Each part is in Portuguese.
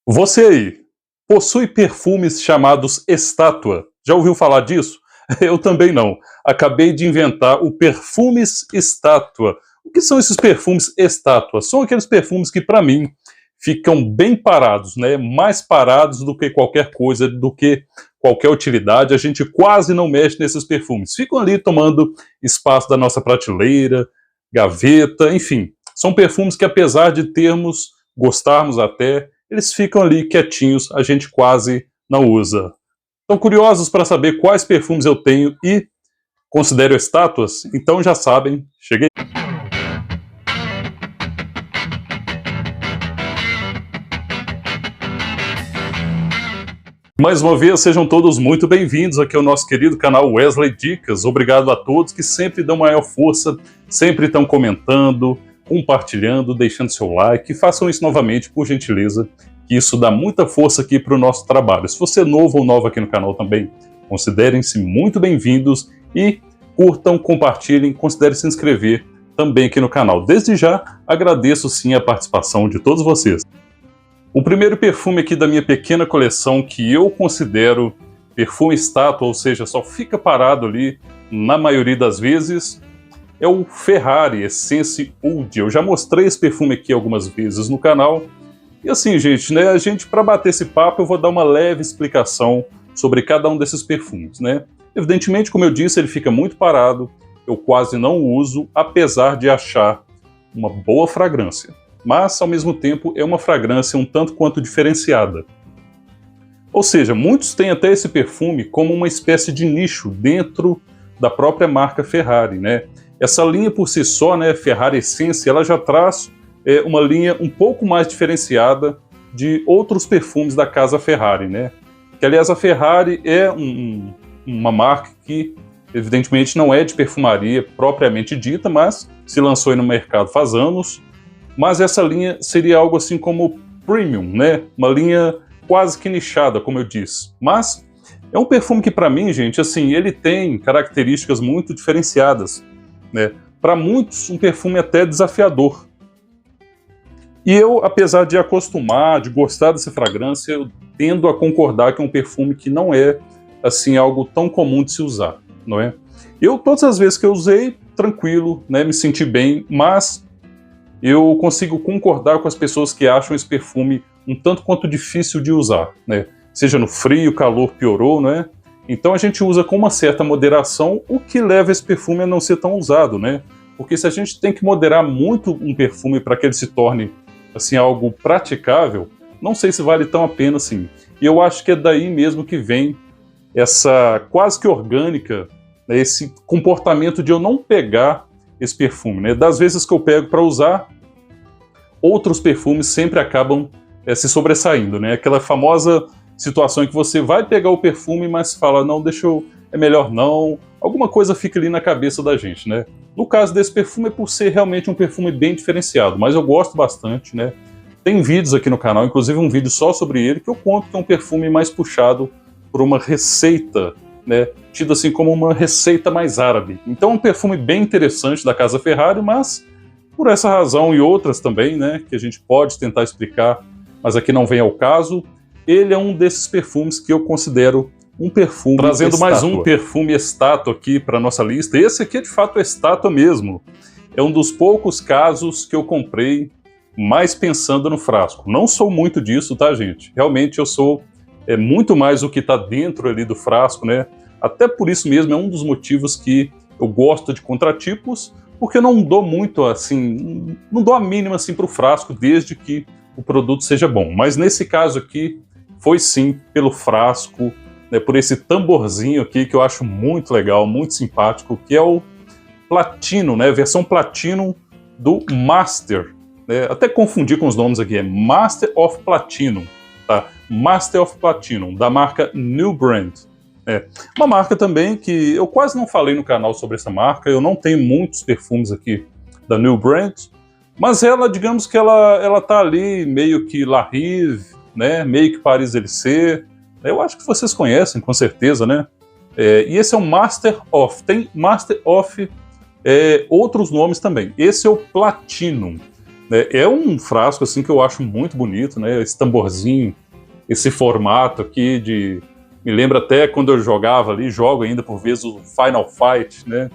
Você aí, possui perfumes chamados estátua? Já ouviu falar disso? Eu também não. Acabei de inventar o perfumes estátua. O que são esses perfumes estátua? São aqueles perfumes que, para mim, ficam bem parados, né? Mais parados do que qualquer coisa, do que qualquer utilidade. A gente quase não mexe nesses perfumes. Ficam ali tomando espaço da nossa prateleira, gaveta, enfim. São perfumes que, apesar de gostarmos até, eles ficam ali quietinhos, a gente quase não usa. Estão curiosos para saber quais perfumes eu tenho e considero estátuas? Então já sabem, cheguei. Mais uma vez, sejam todos muito bem-vindos aqui ao nosso querido canal Wesley Dicas. Obrigado a todos que sempre dão maior força, sempre estão comentando, compartilhando, deixando seu like. Façam isso novamente, por gentileza, que isso dá muita força aqui para o nosso trabalho. Se você é novo ou nova aqui no canal também, considerem-se muito bem-vindos e curtam, compartilhem, considerem se inscrever também aqui no canal. Desde já, agradeço sim a participação de todos vocês. O primeiro perfume aqui da minha pequena coleção, que eu considero perfume estátua, ou seja, só fica parado ali na maioria das vezes, é o Ferrari Essence Oud. Eu já mostrei esse perfume aqui algumas vezes no canal. E assim, gente, né, para bater esse papo, eu vou dar uma leve explicação sobre cada um desses perfumes, né? Evidentemente, como eu disse, ele fica muito parado, eu quase não uso, apesar de achar uma boa fragrância. Mas, ao mesmo tempo, é uma fragrância um tanto quanto diferenciada. Ou seja, muitos têm até esse perfume como uma espécie de nicho dentro da própria marca Ferrari, né? Essa linha por si só, né, Ferrari Essence, ela já traz uma linha um pouco mais diferenciada de outros perfumes da casa Ferrari, né? Que, aliás, a Ferrari é uma marca que, evidentemente, não é de perfumaria propriamente dita, mas se lançou aí no mercado faz anos. Mas essa linha seria algo assim como premium, né? Uma linha quase que nichada, como eu disse. Mas é um perfume que, para mim, gente, assim, ele tem características muito diferenciadas, né? Para muitos, um perfume até desafiador. E eu, apesar de acostumar, de gostar dessa fragrância, eu tendo a concordar que é um perfume que não é, assim, algo tão comum de se usar, não é? Eu, todas as vezes que eu usei, tranquilo, né? Me senti bem, mas eu consigo concordar com as pessoas que acham esse perfume um tanto quanto difícil de usar, né? Seja no frio, o calor piorou, né? Então a gente usa com uma certa moderação, o que leva esse perfume a não ser tão usado, né? Porque se a gente tem que moderar muito um perfume para que ele se torne assim algo praticável, não sei se vale tão a pena assim. E eu acho que é daí mesmo que vem essa quase que orgânica, né, esse comportamento de eu não pegar esse perfume, né? Das vezes que eu pego para usar, outros perfumes sempre acabam se sobressaindo, né? Aquela famosa situação em que você vai pegar o perfume, mas fala, não, é melhor não. Alguma coisa fica ali na cabeça da gente, né? No caso desse perfume, é por ser realmente um perfume bem diferenciado, mas eu gosto bastante, né? Tem vídeos aqui no canal, inclusive um vídeo só sobre ele, que eu conto que é um perfume mais puxado por uma receita, né, tido assim como uma receita mais árabe. Então é um perfume bem interessante da casa Ferrari, mas por essa razão e outras também, né, que a gente pode tentar explicar, mas aqui não vem ao caso, ele é um desses perfumes que eu considero um perfume trazendo estátua. Mais um perfume estátua aqui para nossa lista. Esse aqui é de fato estátua mesmo. É um dos poucos casos que eu comprei mais pensando no frasco. Não sou muito disso, tá, gente? Realmente eu sou muito mais o que está dentro ali do frasco, né? Até por isso mesmo é um dos motivos que eu gosto de contratipos, porque eu não dou muito assim, não dou a mínima assim para o frasco, desde que o produto seja bom. Mas nesse caso aqui, foi sim pelo frasco, né, por esse tamborzinho aqui que eu acho muito legal, muito simpático, que é o Platino, né? Versão Platinum do Master. Né? Até confundi com os nomes aqui, é Master of Platinum. Tá? Master of Platinum, da marca New Brand. Uma marca também que eu quase não falei no canal sobre essa marca, eu não tenho muitos perfumes aqui da New Brand, mas ela, digamos que ela tá ali meio que La Rive, né? Meio que Paris LC, eu acho que vocês conhecem com certeza, né? E esse é o Master of, tem Master of outros nomes também, esse é o Platinum. né? É um frasco assim que eu acho muito bonito, né? Esse tamborzinho, esse formato aqui me lembra até quando eu jogava ali, jogo ainda por vezes o Final Fight, né?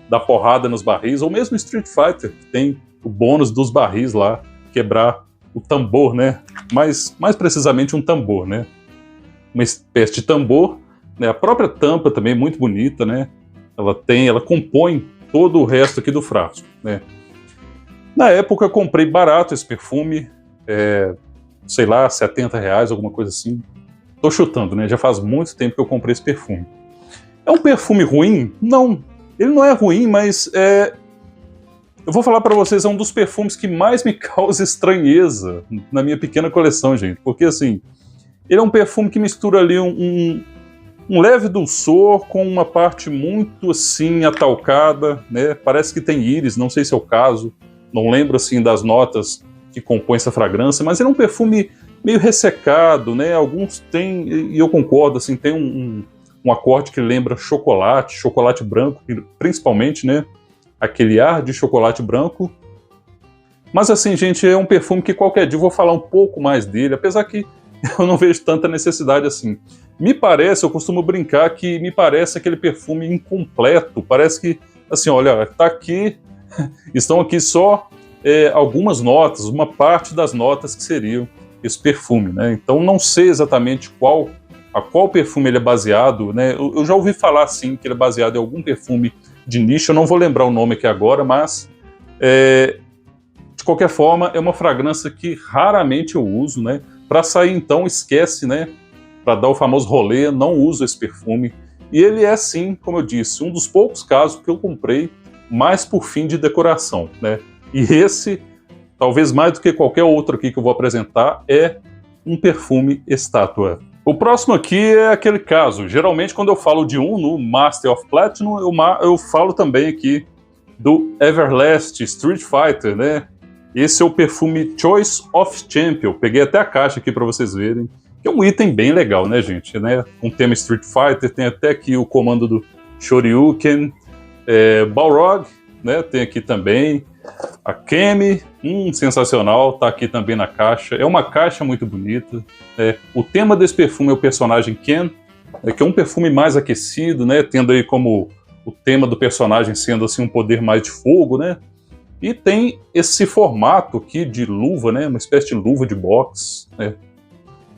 Da porrada nos barris, ou mesmo Street Fighter, que tem o bônus dos barris lá, quebrar o tambor, né? Mais precisamente um tambor, né? Uma espécie de tambor, né? A própria tampa também é muito bonita, né? Ela compõe todo o resto aqui do frasco, né? Na época eu comprei barato esse perfume, sei lá, R$70, alguma coisa assim. Tô chutando, né? Já faz muito tempo que eu comprei esse perfume. É um perfume ruim? Não. Ele não é ruim, mas eu vou falar para vocês, é um dos perfumes que mais me causa estranheza na minha pequena coleção, gente. Porque, assim, ele é um perfume que mistura ali um leve dulçor com uma parte muito, assim, atalcada, né? Parece que tem íris, não sei se é o caso. Não lembro, assim, das notas que compõem essa fragrância, mas ele é um perfume meio ressecado, né? Alguns têm, e eu concordo, assim, tem um acorde que lembra chocolate branco, principalmente, né? Aquele ar de chocolate branco. Mas assim, gente, é um perfume que qualquer dia eu vou falar um pouco mais dele, apesar que eu não vejo tanta necessidade assim. Me parece, eu costumo brincar que me parece aquele perfume incompleto. Parece que, assim, olha, tá aqui, estão aqui só algumas notas, uma parte das notas que seriam esse perfume, né? Então não sei exatamente a qual perfume ele é baseado, né? Eu já ouvi falar, sim, que ele é baseado em algum perfume de nicho, eu não vou lembrar o nome aqui agora, mas de qualquer forma, é uma fragrância que raramente eu uso, né? Para sair, então, esquece, né? Para dar o famoso rolê, não uso esse perfume. E ele é, sim, como eu disse, um dos poucos casos que eu comprei mais por fim de decoração, né? E esse, talvez mais do que qualquer outro aqui que eu vou apresentar, é um perfume estátua. O próximo aqui é aquele caso. Geralmente, quando eu falo de no Master of Platinum, eu falo também aqui do Everlast Street Fighter, né? Esse é o perfume Choice of Champion. Peguei até a caixa aqui para vocês verem. Que é um item bem legal, né, gente? Né? Com tema Street Fighter, tem até aqui o comando do Shoryuken. Balrog, né? Tem aqui também. A Kemi, sensacional, tá aqui também na caixa. É uma caixa muito bonita. O tema desse perfume é o personagem Ken, que é um perfume mais aquecido, né? Tendo aí como o tema do personagem sendo assim um poder mais de fogo, né? E tem esse formato aqui de luva, né? Uma espécie de luva de boxe, né?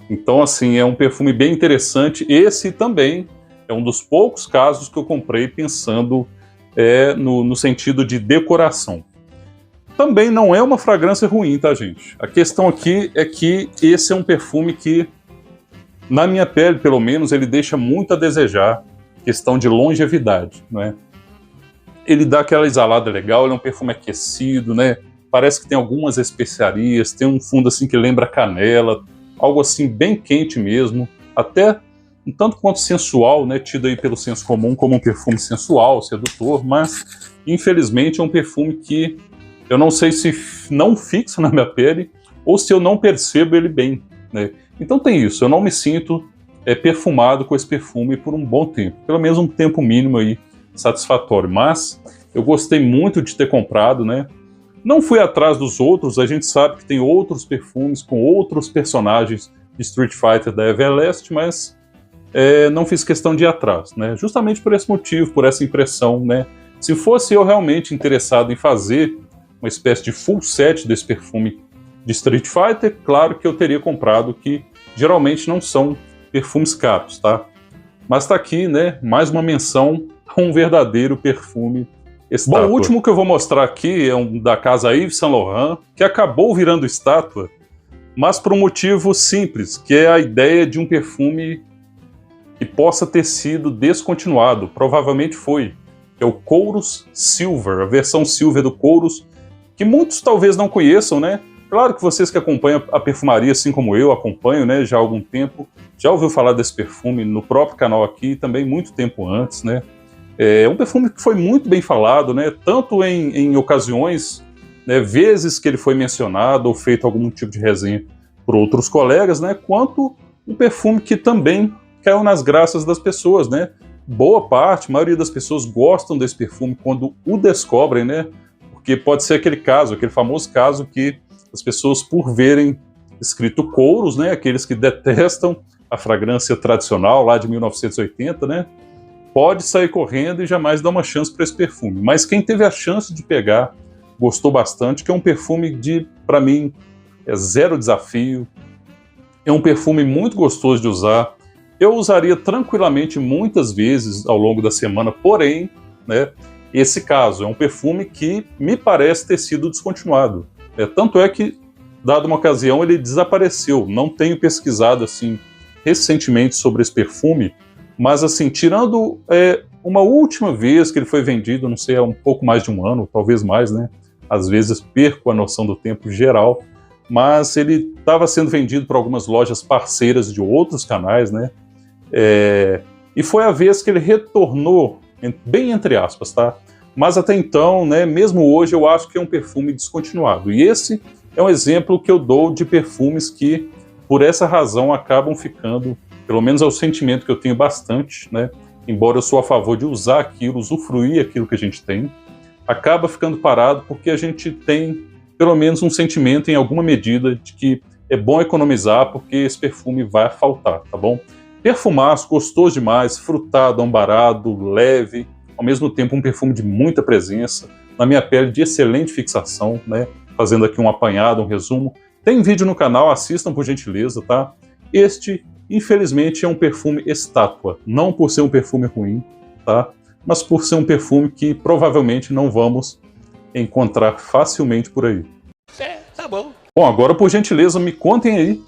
Então, assim, é um perfume bem interessante. Esse também é um dos poucos casos que eu comprei pensando no sentido de decoração. Também não é uma fragrância ruim, tá, gente? A questão aqui é que esse é um perfume que, na minha pele, pelo menos, ele deixa muito a desejar, questão de longevidade, né? Ele dá aquela exalada legal, ele é um perfume aquecido, né? Parece que tem algumas especiarias, tem um fundo assim que lembra canela, algo assim bem quente mesmo, até um tanto quanto sensual, né? Tido aí pelo senso comum como um perfume sensual, sedutor, mas infelizmente é um perfume que eu não sei se não fixa na minha pele ou se eu não percebo ele bem, né? Então tem isso, eu não me sinto perfumado com esse perfume por um bom tempo, pelo menos um tempo mínimo aí satisfatório, mas eu gostei muito de ter comprado, né? Não fui atrás dos outros, a gente sabe que tem outros perfumes com outros personagens de Street Fighter da Everlast, mas não fiz questão de ir atrás, né? Justamente por esse motivo, por essa impressão, né? Se fosse eu realmente interessado em fazer uma espécie de full set desse perfume de Street Fighter, claro que eu teria comprado, que geralmente não são perfumes caros, tá? Mas tá aqui, né, mais uma menção a um verdadeiro perfume estátua. Bom, o último que eu vou mostrar aqui é um da casa Yves Saint Laurent, que acabou virando estátua, mas por um motivo simples, que é a ideia de um perfume que possa ter sido descontinuado, provavelmente foi, é o Chorus Silver, a versão Silver do Chorus, que muitos talvez não conheçam, né? Claro que vocês que acompanham a perfumaria, assim como eu acompanho, né, já há algum tempo, já ouviu falar desse perfume no próprio canal aqui, também muito tempo antes, né? É um perfume que foi muito bem falado, né? Tanto em ocasiões, né, vezes que ele foi mencionado ou feito algum tipo de resenha por outros colegas, né? Quanto um perfume que também caiu nas graças das pessoas, né? Boa parte, a maioria das pessoas gostam desse perfume quando o descobrem, né? Porque porque pode ser aquele caso, aquele famoso caso que as pessoas, por verem escrito Kouros, né, aqueles que detestam a fragrância tradicional lá de 1980, né, pode sair correndo e jamais dar uma chance para esse perfume. Mas quem teve a chance de pegar, gostou bastante, que é um perfume de, para mim, é zero desafio, é um perfume muito gostoso de usar. Eu usaria tranquilamente muitas vezes ao longo da semana, porém, né, esse caso é um perfume que me parece ter sido descontinuado. Tanto é que, dada uma ocasião, ele desapareceu. Não tenho pesquisado assim recentemente sobre esse perfume, mas assim, tirando uma última vez que ele foi vendido, não sei, há um pouco mais de um ano, talvez mais, né? Às vezes perco a noção do tempo geral, mas ele estava sendo vendido para algumas lojas parceiras de outros canais, né? E foi a vez que ele retornou, bem entre aspas, tá? Mas até então, né, mesmo hoje, eu acho que é um perfume descontinuado. E esse é um exemplo que eu dou de perfumes que, por essa razão, acabam ficando, pelo menos é o sentimento que eu tenho bastante, né? Embora eu sou a favor de usar aquilo, usufruir aquilo que a gente tem, acaba ficando parado porque a gente tem, pelo menos, um sentimento, em alguma medida, de que é bom economizar porque esse perfume vai faltar, tá bom? Perfumaço, gostoso demais, frutado, ambarado, leve, ao mesmo tempo um perfume de muita presença, na minha pele de excelente fixação, né? Fazendo aqui um apanhado, um resumo. Tem vídeo no canal, assistam por gentileza, tá? Este, infelizmente, é um perfume estátua, não por ser um perfume ruim, tá? Mas por ser um perfume que provavelmente não vamos encontrar facilmente por aí. Tá bom. Bom, agora por gentileza me contem aí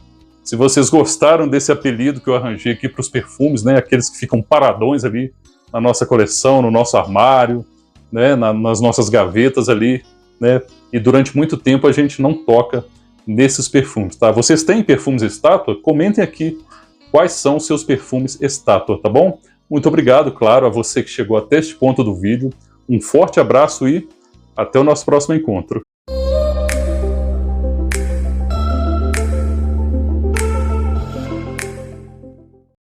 se vocês gostaram desse apelido que eu arranjei aqui para os perfumes, né? Aqueles que ficam paradões ali na nossa coleção, no nosso armário, né? Nas nossas gavetas ali, né? E durante muito tempo a gente não toca nesses perfumes, tá? Vocês têm perfumes estátua? Comentem aqui quais são os seus perfumes estátua, tá bom? Muito obrigado, claro, a você que chegou até este ponto do vídeo. Um forte abraço e até o nosso próximo encontro.